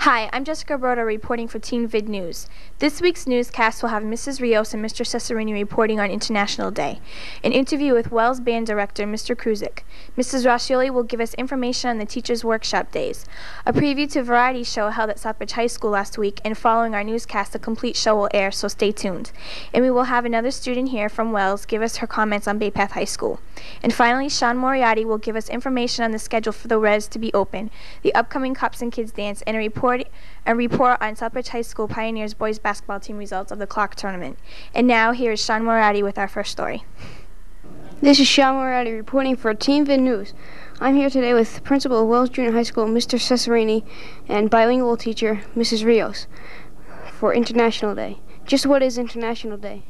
Hi, I'm Jessica Broda reporting for Teen Vid News. This week's newscast will have Mrs. Rios and Mr. Cesarini reporting on International Day, an interview with Wells Band Director Mr. Kruzik. Mrs. Rascioli will give us information on the Teachers' Workshop Days, a preview to a variety show held at Southbridge High School last week, and following our newscast, a complete show will air, so stay tuned. And we will have another student here from Wells give us her comments on Bay Path High School. And finally, Sean Moriarty will give us information on the schedule for the Res to be open, the upcoming Cops and Kids Dance, and a report on Southbridge High School Pioneers boys basketball team results of the clock tournament. And now, here is Sean Moriarty with our first story. This is Sean Moriarty reporting for Teen Vid News. I'm here today with Principal of Wells Junior High School, Mr. Cesarini, and bilingual teacher, Mrs. Rios, for International Day. Just what is International Day?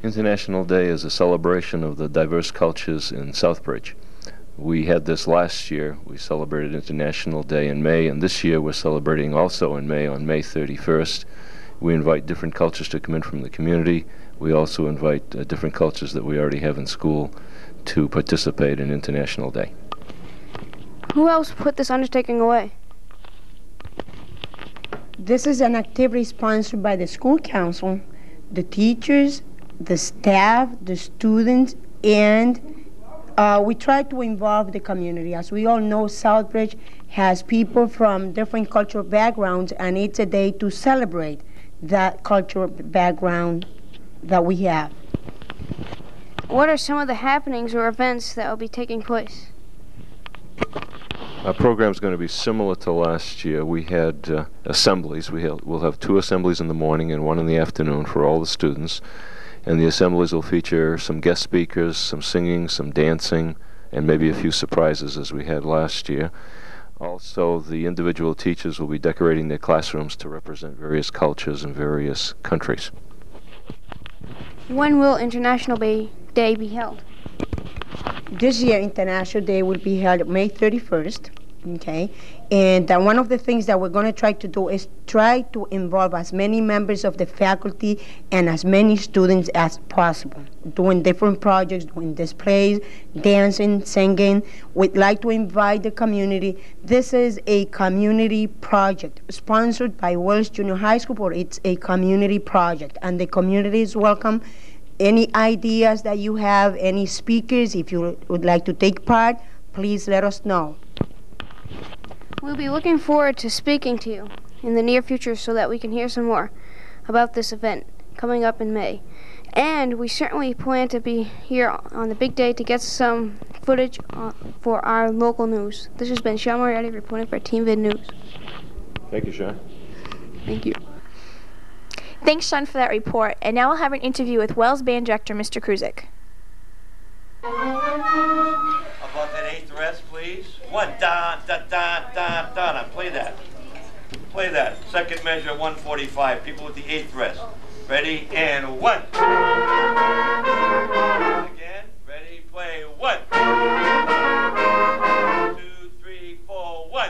International Day is a celebration of the diverse cultures in Southbridge. We had this last year. We celebrated International Day in May, and this year we're celebrating also in May, on May 31st. We invite different cultures to come in from the community. We also invite different cultures that we already have in school to participate in International Day. Who else put this undertaking away? This is an activity sponsored by the school council, the teachers, the staff, the students, and we try to involve the community. As we all know, Southbridge has people from different cultural backgrounds, and it's a day to celebrate that cultural background that we have. What are some of the happenings or events that will be taking place? Our program is going to be similar to last year. We had assemblies. We'll have 2 assemblies in the morning and 1 in the afternoon for all the students. And the assemblies will feature some guest speakers, some singing, some dancing, and maybe a few surprises as we had last year. Also, the individual teachers will be decorating their classrooms to represent various cultures and various countries. When will International Day be held? This year, International Day will be held May 31st. Okay, and one of the things that we're going to try to do is try to involve as many members of the faculty and as many students as possible, doing different projects, doing displays, dancing, singing. We'd like to invite the community. This is a community project sponsored by Wells Junior High School, but it's a community project, and the community is welcome. Any ideas that you have, any speakers, if you would like to take part, please let us know. We'll be looking forward to speaking to you in the near future so that we can hear some more about this event coming up in May. And we certainly plan to be here on the big day to get some footage for our local news. This has been Sean Moriarty reporting for Teen Vid News. Thank you, Sean. Thank you. Thanks, Sean, for that report. And now we'll have an interview with Wells Band Director Mr. Kruzik. About that 8th rest, please. 1, da, da, da, da, da. Now play that. Play that. Second measure, 145. People with the 8th rest. Ready, and 1. Again. Ready, play 1. 2, 3, 4, 1.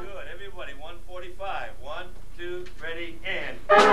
Good, everybody. 145. 1, 2, ready, and 1.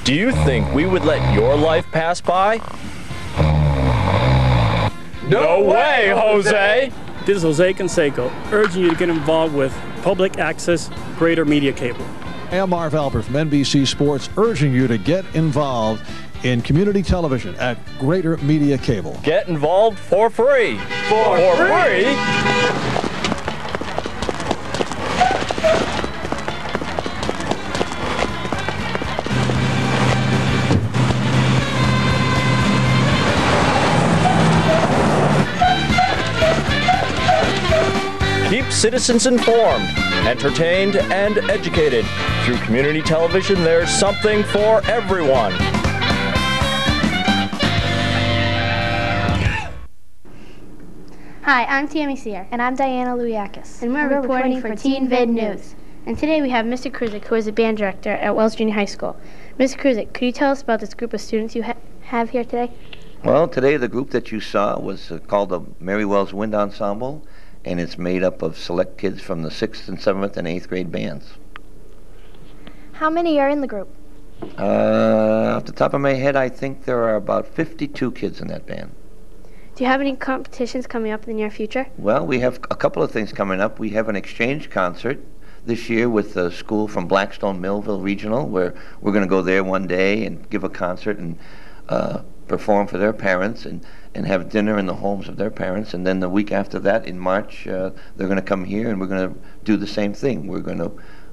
Do you think we would let your life pass by? No way, Jose! This is Jose Canseco, urging you to get involved with public access greater media cable. I'm Marv Albert from NBC Sports, urging you to get involved in community television at Greater Media Cable. Get involved for free. For free? citizens informed, entertained, and educated. Through community television, there's something for everyone. Hi, I'm Tammy Sear. And I'm Diana Luiakis. And we're reporting for Teen Vid News. And today we have Mr. Kruzik, who is a band director at Wells Junior High School. Mr. Kruzik, could you tell us about this group of students you have here today? Well, today the group that you saw was called the Mary Wells Wind Ensemble, and it's made up of select kids from the 6th and 7th and 8th grade bands. How many are in the group? Off the top of my head, I think there are about 52 kids in that band. Do you have any competitions coming up in the near future? Well, we have a couple of things coming up. We have an exchange concert this year with a school from Blackstone Millville Regional, where we're going to go there one day and give a concert and perform for their parents and have dinner in the homes of their parents. And then the week after that, in March, they're going to come here and we're going to do the same thing. We're going to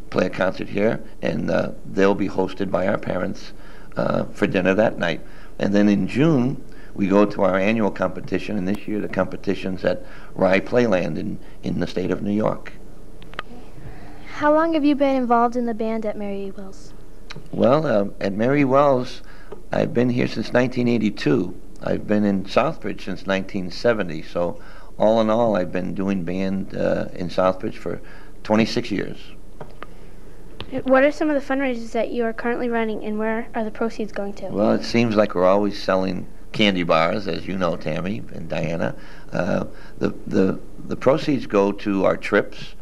play a concert here, and they'll be hosted by our parents for dinner that night. And then in June, we go to our annual competition, and this year the competition's at Rye Playland in the state of New York. How long have you been involved in the band at Mary Wells? Well, at Mary Wells, I've been here since 1982. I've been in Southbridge since 1970, so all in all, I've been doing band in Southbridge for 26 years. What are some of the fundraisers that you are currently running, and where are the proceeds going to? Well, it seems like we're always selling candy bars, as you know, Tammy and Diana. The proceeds go to our trips.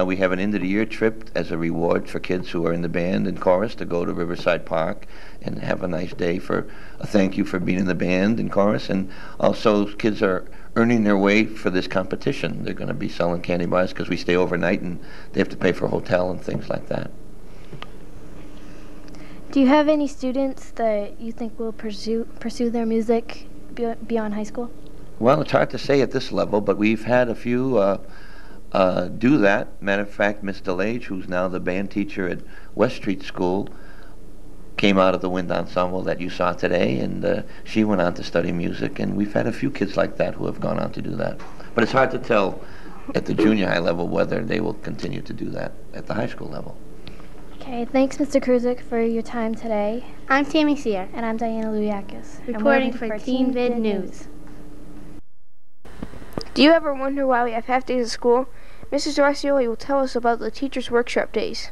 We have an end-of-the-year trip as a reward for kids who are in the band and chorus to go to Riverside Park and have a nice day for a thank you for being in the band and chorus. And also, kids are earning their way for this competition. They're going to be selling candy bars because we stay overnight and they have to pay for a hotel and things like that. Do you have any students that you think will pursue their music beyond high school? Well, it's hard to say at this level, but we've had a few do that. Matter of fact, Miss DeLage, who's now the band teacher at West Street School, came out of the wind ensemble that you saw today, and she went on to study music, and we've had a few kids like that who have gone on to do that. But it's hard to tell at the junior high level whether they will continue to do that at the high school level. Okay, thanks, Mr. Kruzik, for your time today. I'm Tammy Sear. And I'm Diana Luiakis. Reporting for Teen Vid News. Do you ever wonder why we have half days of school? Mrs. Rossioli will tell us about the teachers' workshop days.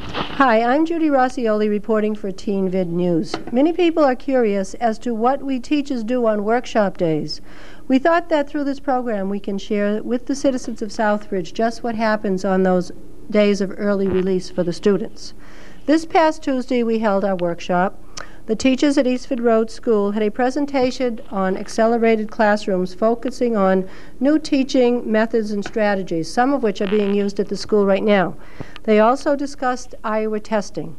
Hi, I'm Judy Rossioli reporting for Teen Vid News. Many people are curious as to what we teachers do on workshop days. We thought that through this program we can share with the citizens of Southbridge just what happens on those days of early release for the students. This past Tuesday we held our workshop. The teachers at Eastford Road School had a presentation on accelerated classrooms focusing on new teaching methods and strategies, some of which are being used at the school right now. They also discussed Iowa testing.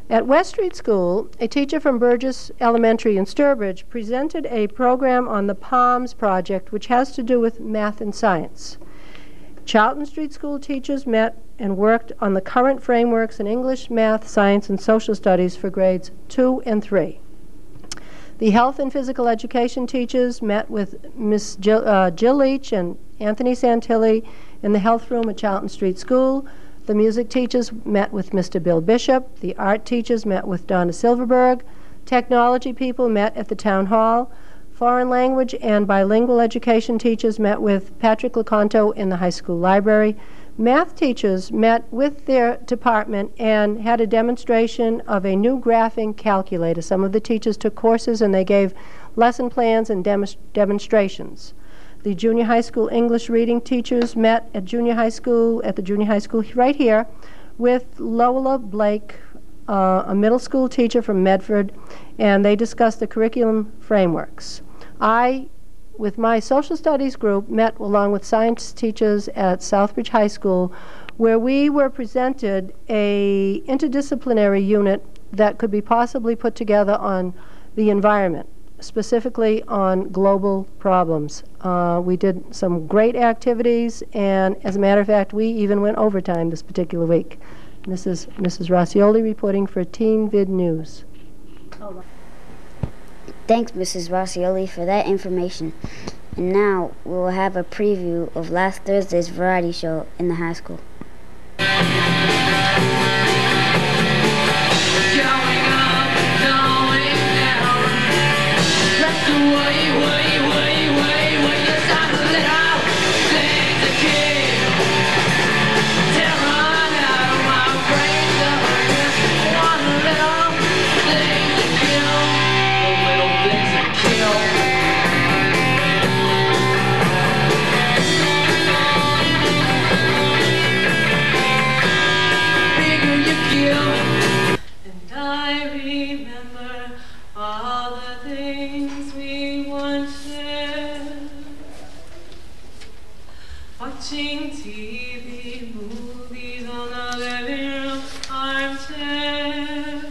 At West Street School, a teacher from Burgess Elementary in Sturbridge presented a program on the PALMS project, which has to do with math and science. Charlton Street School teachers met and worked on the current frameworks in English, math, science, and social studies for grades 2 and 3. The health and physical education teachers met with Miss Jill Leach and Anthony Santilli in the health room at Charlton Street School. The music teachers met with Mr. Bill Bishop. The art teachers met with Donna Silverberg. Technology people met at the town hall. Foreign language and bilingual education teachers met with Patrick Leconto in the high school library. Math teachers met with their department and had a demonstration of a new graphing calculator. Some of the teachers took courses and they gave lesson plans and demonstrations. The junior high school English reading teachers met at the junior high school right here with Lola Blake, a middle school teacher from Medford, and they discussed the curriculum frameworks. I, with my social studies group, met along with science teachers at Southbridge High School, where we were presented a interdisciplinary unit that could be possibly put together on the environment, specifically on global problems. We did some great activities, and as a matter of fact, we even went overtime this particular week. And this is Mrs. Rossioli reporting for Teen Vid News. Thanks, Mrs. Rossioli, for that information. And now we will have a preview of last Thursday's variety show in the high school. Watching TV, movies on the living room armchair.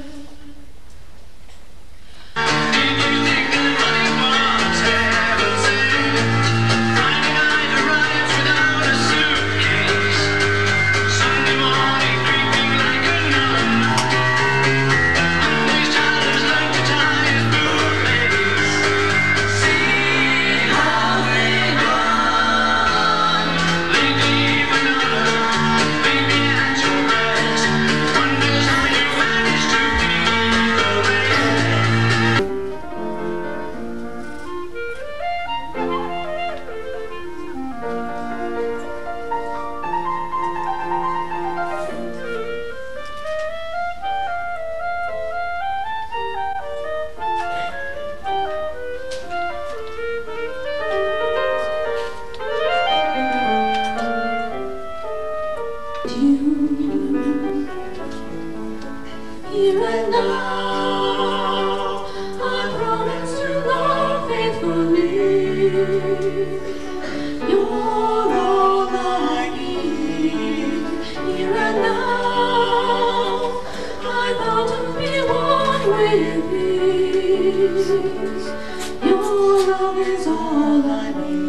Here and now, I promise to love faithfully. You're all I need. Here and now, I vow to be one with thee. Your love is all I need.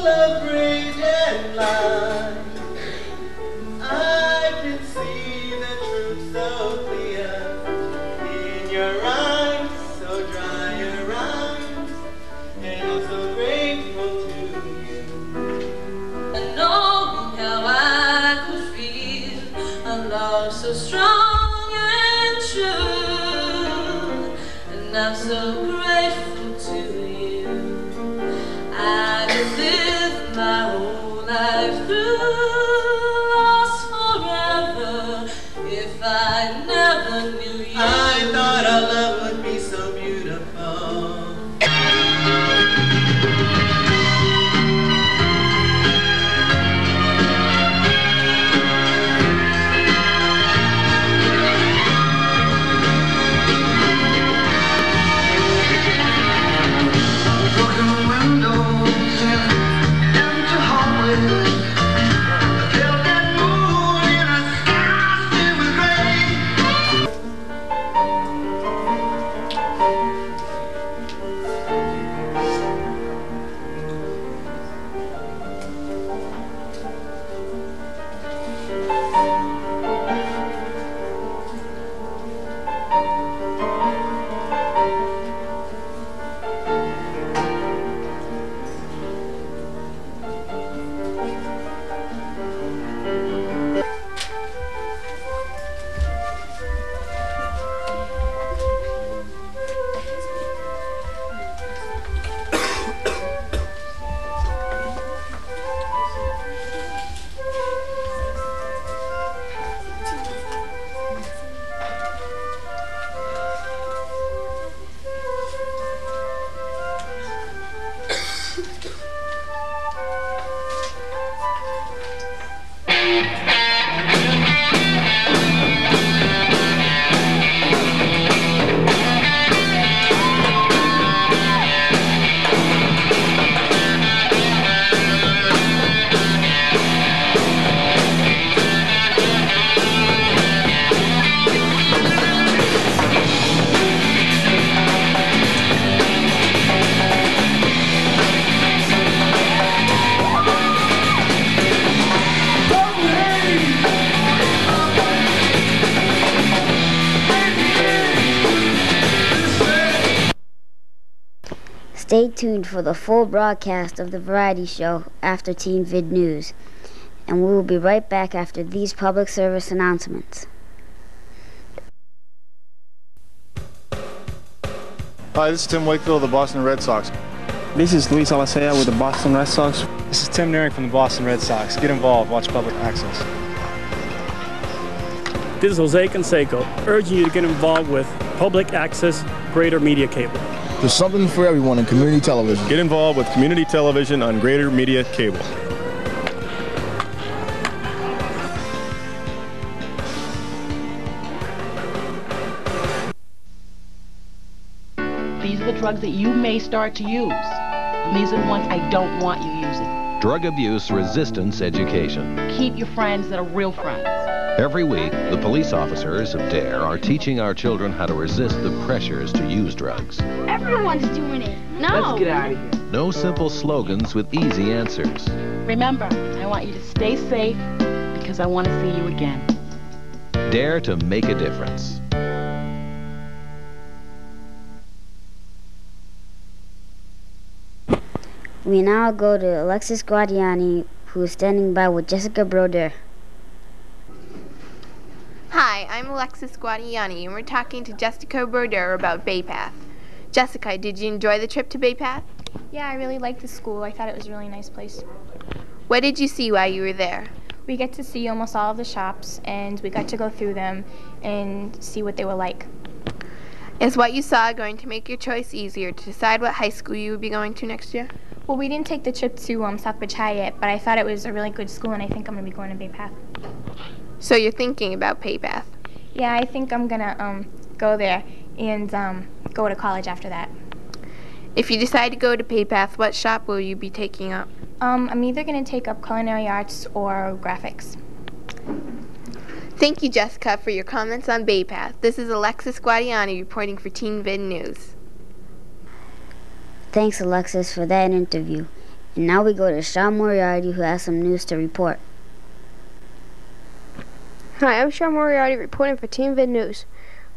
celebrating life. I can see the truth so clear in your eyes, so dry your eyes, and I'm so grateful to you. I know how I could feel a love so strong and true, and I'm so grateful to you. I could live my whole life through, lost forever, if I never knew you. I thought our love would be so beautiful. Broken windows and empty hallways. I felt that moon in a sky filled with gray. Stay tuned for the full broadcast of the variety show after Teen Vid News, and we will be right back after these public service announcements. Hi, this is Tim Wakefield of the Boston Red Sox. This is Luis Alicea with the Boston Red Sox. This is Tim Naring from the Boston Red Sox. Get involved. Watch public access. This is Jose Canseco, urging you to get involved with public access greater media cable. There's something for everyone in community television. Get involved with community television on Greater Media Cable. These are the drugs that you may start to use. These are the ones I don't want you using. Drug Abuse Resistance Education. Keep your friends that are real friends. Every week, the police officers of DARE are teaching our children how to resist the pressures to use drugs. Everyone's doing it. No. Let's get out of here. No simple slogans with easy answers. Remember, I want you to stay safe because I want to see you again. Dare to make a difference. We now go to Alexis Guadiani, who is standing by with Jessica Broder. Hi, I'm Alexis Guadiani, and we're talking to Jessica Broder about Bay Path. Jessica, did you enjoy the trip to Bay Path? Yeah, I really liked the school. I thought it was a really nice place. What did you see while you were there? We get to see almost all of the shops, and we got to go through them and see what they were like. Is what you saw going to make your choice easier to decide what high school you would be going to next year? Well, we didn't take the trip to Southbridge High yet, but I thought it was a really good school, and I think I'm going to be going to Bay Path. So you're thinking about Bay Path? Yeah, I think I'm going to go there and go to college after that. If you decide to go to Bay Path, what shop will you be taking up? I'm either going to take up culinary arts or graphics. Thank you, Jessica, for your comments on Bay Path. This is Alexis Guadiani reporting for Teen Vid News. Thanks, Alexis, for that interview. And now we go to Sean Moriarty, who has some news to report. Hi, I'm Sean Moriarty reporting for Team Vid News.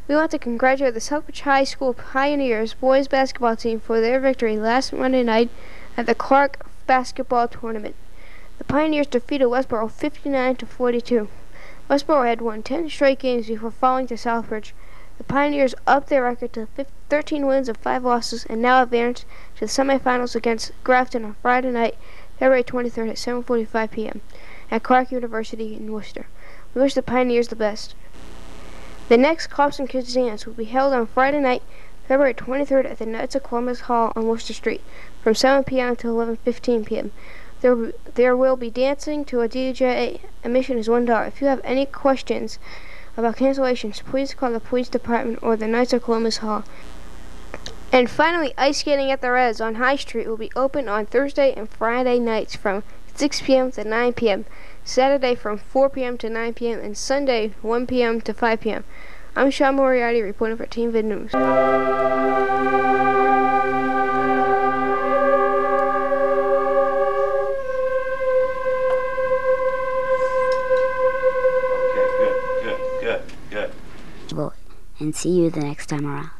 We want to congratulate the Southbridge High School Pioneers boys basketball team for their victory last Monday night at the Clark basketball tournament. The Pioneers defeated Westboro 59-42. Westboro had won 10 straight games before falling to Southbridge. The Pioneers upped their record to 13 wins and 5 losses and now advanced to the semifinals against Grafton on Friday night, February 23rd at 7:45 p.m. at Clark University in Worcester. We wish the Pioneers the best. The next Cops and Kids Dance will be held on Friday night, February 23rd at the Knights of Columbus Hall on Worcester Street from 7 p.m. to 11:15 p.m. There will be dancing to a DJ. Admission is $1. If you have any questions about cancellations, please call the police department or the Knights of Columbus Hall. And finally, ice skating at the Reds on High Street will be open on Thursday and Friday nights from 6 p.m. to 9 p.m., Saturday from 4 p.m. to 9 p.m., and Sunday 1 p.m. to 5 p.m. I'm Sean Moriarty reporting for Team Vid News. Vote and see you the next time around.